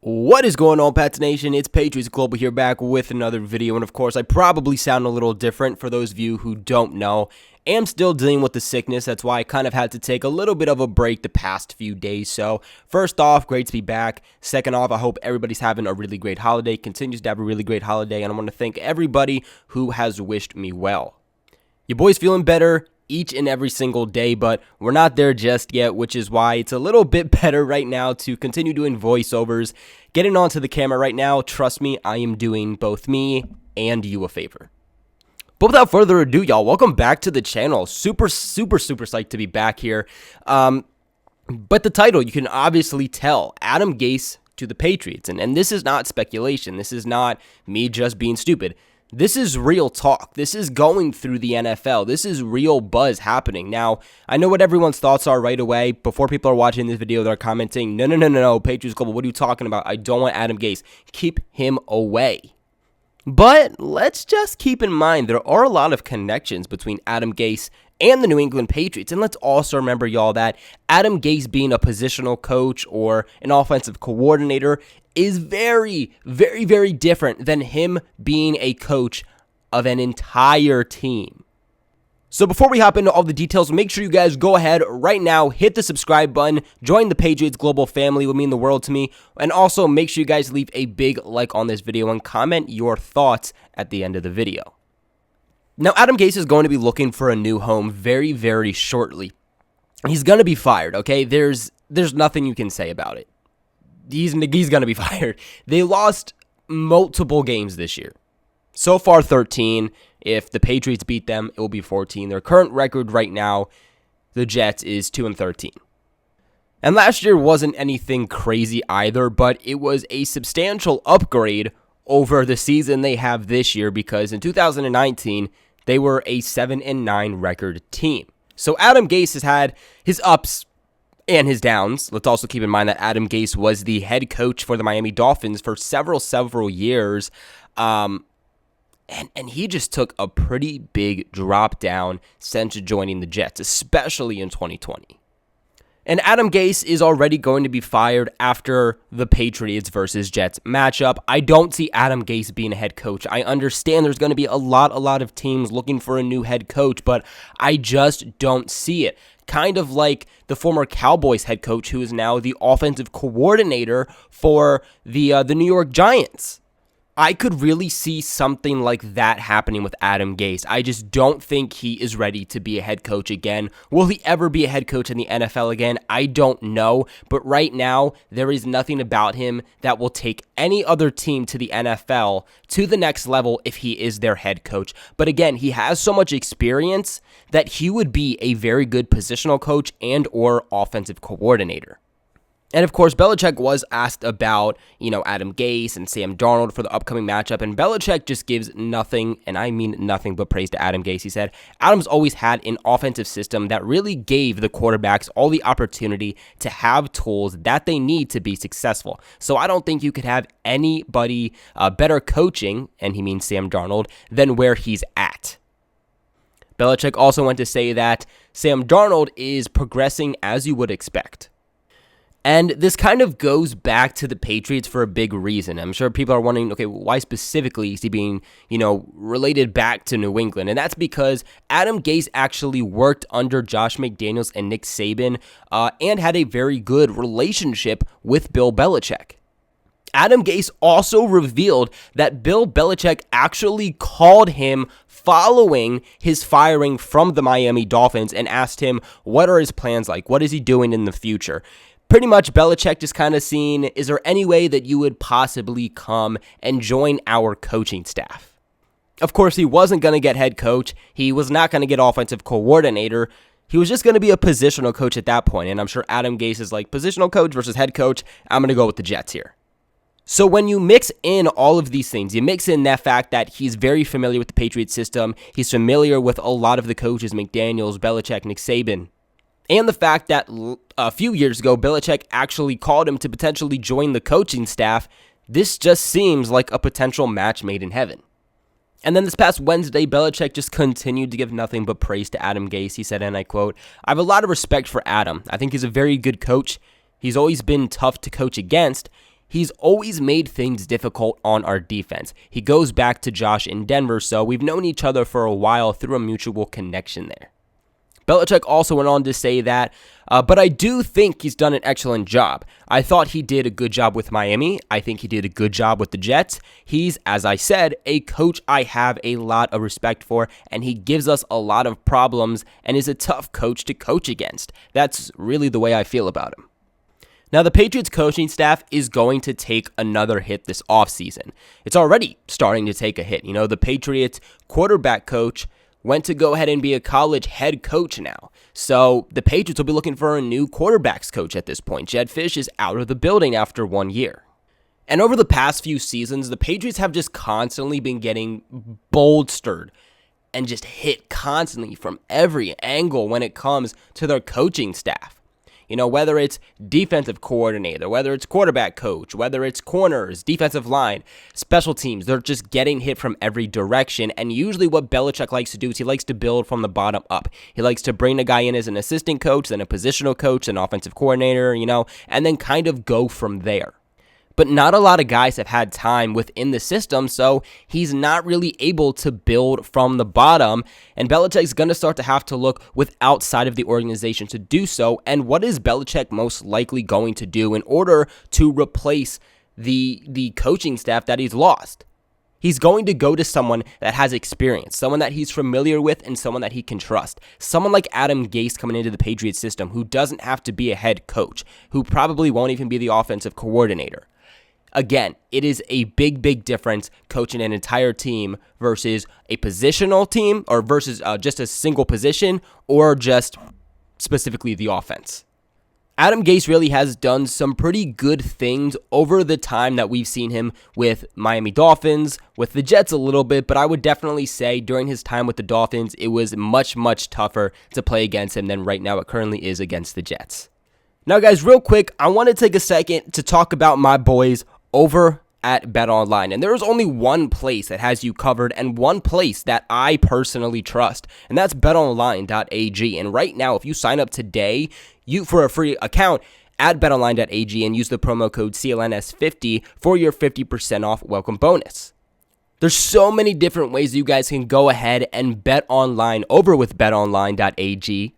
What is going on, Pats Nation? It's Patriots Global here, back with another video. And of course, I probably sound a little different for those of you who don't know. I am still dealing with the sickness. That's why I kind of had to take a little bit of a break the past few days. So first off, great to be back. Second off, I hope everybody's having a really great holiday, continues to have a really great holiday. And I want to thank everybody who has wished me well. Your boy's feeling better each and every single day, but we're not there just yet, which is why it's a little bit better right now to continue doing voiceovers. Getting onto the camera right now, trust me, I am doing both me and you a favor. But without further ado, y'all, welcome back to the channel. Super psyched to be back here. But the title, you can obviously tell, Adam Gase to the Patriots. And this is not speculation. This is not me just being stupid. This is real talk. This is going through the NFL. This is real buzz happening. Now, I know what everyone's thoughts are right away. Before people are watching this video, they're commenting, no, Patriots Global, what are you talking about? I don't want Adam Gase. Keep him away. But let's just keep in mind there are a lot of connections between Adam Gase and the New England Patriots. And let's also remember, y'all, that Adam Gase being a positional coach or an offensive coordinator is very different than him being a coach of an entire team. So before we hop into all the details, make sure you guys go ahead right now, hit the subscribe button, join the Patriots Global family. It would mean the world to me. And also make sure you guys leave a big like on this video and comment your thoughts at the end of the video. Now, Adam Gase is going to be looking for a new home very shortly. He's going to be fired, okay? There's nothing you can say about it. He's going to be fired. They lost multiple games this year. So far, 13. If the Patriots beat them, it will be 14. Their current record right now, the Jets, is 2-13. And last year wasn't anything crazy either, but it was a substantial upgrade over the season they have this year, because in 2019, they were a 7-9 record team. So Adam Gase has had his ups and his downs. Let's also keep in mind that Adam Gase was the head coach for the Miami Dolphins for several years. And he just took a pretty big drop down since joining the Jets, especially in 2020. And Adam Gase is already going to be fired after the Patriots versus Jets matchup. I don't see Adam Gase being a head coach. I understand there's going to be a lot of teams looking for a new head coach, but I just don't see it. Kind of like the former Cowboys head coach, who is now the offensive coordinator for the New York Giants. I could really see something like that happening with Adam Gase. I just don't think he is ready to be a head coach again. Will he ever be a head coach in the NFL again? I don't know. But right now, there is nothing about him that will take any other team to the NFL to the next level if he is their head coach. But again, he has so much experience that he would be a very good positional coach and or offensive coordinator. And of course, Belichick was asked about, Adam Gase and Sam Darnold for the upcoming matchup, and Belichick just gives nothing, and I mean nothing but praise to Adam Gase. He said, Adam's always had an offensive system that really gave the quarterbacks all the opportunity to have tools that they need to be successful. So I don't think you could have anybody better coaching, and he means Sam Darnold, than where he's at. Belichick also went to say that Sam Darnold is progressing as you would expect. And this kind of goes back to the Patriots for a big reason. I'm sure people are wondering, okay, why specifically is he being, related back to New England? And that's because Adam Gase actually worked under Josh McDaniels and Nick Saban and had a very good relationship with Bill Belichick. Adam Gase also revealed that Bill Belichick actually called him following his firing from the Miami Dolphins and asked him, what are his plans like? What is he doing in the future? Pretty much Belichick just kind of seen, is there any way that you would possibly come and join our coaching staff? Of course, he wasn't going to get head coach. He was not going to get offensive coordinator. He was just going to be a positional coach at that point. And I'm sure Adam Gase is like, positional coach versus head coach, I'm going to go with the Jets here. So when you mix in all of these things, you mix in that fact that he's very familiar with the Patriots system, he's familiar with a lot of the coaches, McDaniels, Belichick, Nick Saban, and the fact that a few years ago, Belichick actually called him to potentially join the coaching staff, this just seems like a potential match made in heaven. And then this past Wednesday, Belichick just continued to give nothing but praise to Adam Gase. He said, and I quote, I have a lot of respect for Adam. I think he's a very good coach. He's always been tough to coach against. He's always made things difficult on our defense. He goes back to Josh in Denver, so we've known each other for a while through a mutual connection there. Belichick also went on to say that, but I do think he's done an excellent job. I thought he did a good job with Miami. I think he did a good job with the Jets. He's, as I said, a coach I have a lot of respect for, and he gives us a lot of problems and is a tough coach to coach against. That's really the way I feel about him. Now, the Patriots coaching staff is going to take another hit this offseason. It's already starting to take a hit. You know, the Patriots quarterback coach went to go ahead and be a college head coach now. So the Patriots will be looking for a new quarterbacks coach at this point. Jed Fish is out of the building after 1 year. And over the past few seasons, the Patriots have just constantly been getting bolstered and just hit constantly from every angle when it comes to their coaching staff. You know, whether it's defensive coordinator, whether it's quarterback coach, whether it's corners, defensive line, special teams, they're just getting hit from every direction. And usually what Belichick likes to do is he likes to build from the bottom up. He likes to bring the guy in as an assistant coach, then a positional coach, an offensive coordinator, you know, and then kind of go from there. But not a lot of guys have had time within the system, so he's not really able to build from the bottom, and Belichick's going to start to have to look outside of the organization to do so. And what is Belichick most likely going to do in order to replace the coaching staff that he's lost? He's going to go to someone that has experience, someone that he's familiar with, and someone that he can trust. Someone like Adam Gase coming into the Patriots system who doesn't have to be a head coach, who probably won't even be the offensive coordinator. Again, it is a big, big difference coaching an entire team versus a positional team or versus just a single position or just specifically the offense. Adam Gase really has done some pretty good things over the time that we've seen him with Miami Dolphins, with the Jets a little bit, but I would definitely say during his time with the Dolphins, it was much, much tougher to play against him than right now it currently is against the Jets. Now, guys, real quick, I want to take a second to talk about my boys over at BetOnline. And there is only one place that has you covered and one place that I personally trust, and that's betonline.ag. And right now, if you sign up today, for a free account at betonline.ag and use the promo code CLNS50 for your 50% off welcome bonus. There's so many different ways you guys can go ahead and bet online over with betonline.ag.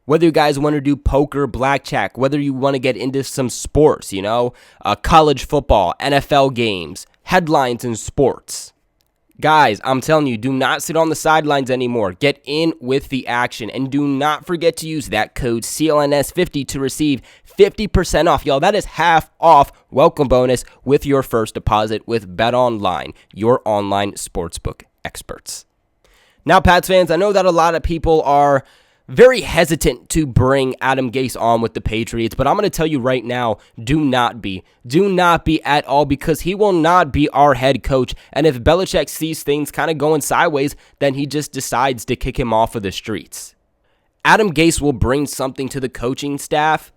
Whether you guys want to do poker, blackjack, whether you want to get into some sports, you know, college football, NFL games, headlines in sports. Guys, I'm telling you, do not sit on the sidelines anymore. Get in with the action. And do not forget to use that code CLNS50 to receive 50% off. Y'all, that is half off welcome bonus with your first deposit with BetOnline, your online sportsbook experts. Now, Pats fans, I know that a lot of people are very hesitant to bring Adam Gase on with the Patriots, but I'm going to tell you right now, do not be at all, because he will not be our head coach. And if Belichick sees things kind of going sideways, then he just decides to kick him off of the streets. Adam Gase will bring something to the coaching staff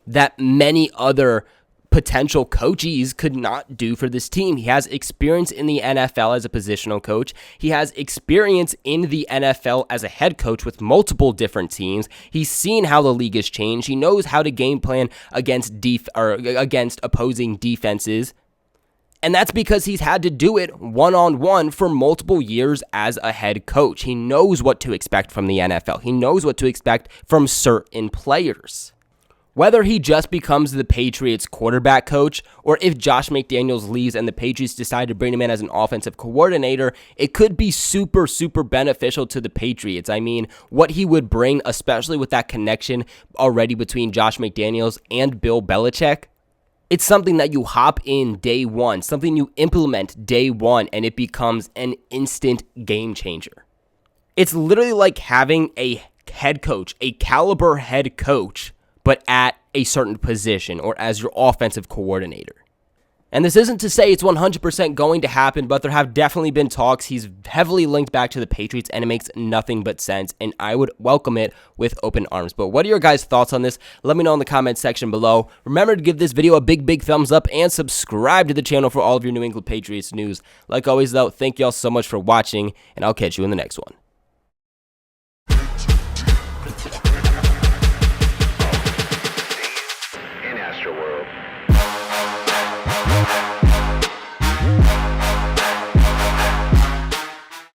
that many other potential coaches could not do for this team. He has experience in the NFL as a positional coach. He has experience in the NFL as a head coach with multiple different teams. He's seen how the league has changed. He knows how to game plan against opposing defenses. And that's because he's had to do it one-on-one for multiple years as a head coach. He knows what to expect from the NFL. He knows what to expect from certain players. Whether he just becomes the Patriots quarterback coach, or if Josh McDaniels leaves and the Patriots decide to bring him in as an offensive coordinator, it could be super, super beneficial to the Patriots. I mean, what he would bring, especially with that connection already between Josh McDaniels and Bill Belichick, it's something that you hop in day one, something you implement day one, and it becomes an instant game changer. It's literally like having a head coach, a caliber head coach, but at a certain position or as your offensive coordinator. And this isn't to say it's 100% going to happen, but there have definitely been talks. He's heavily linked back to the Patriots, and it makes nothing but sense, and I would welcome it with open arms. But what are your guys' thoughts on this? Let me know in the comment section below. Remember to give this video a big, big thumbs up and subscribe to the channel for all of your New England Patriots news. Like always, though, thank y'all so much for watching, and I'll catch you in the next one.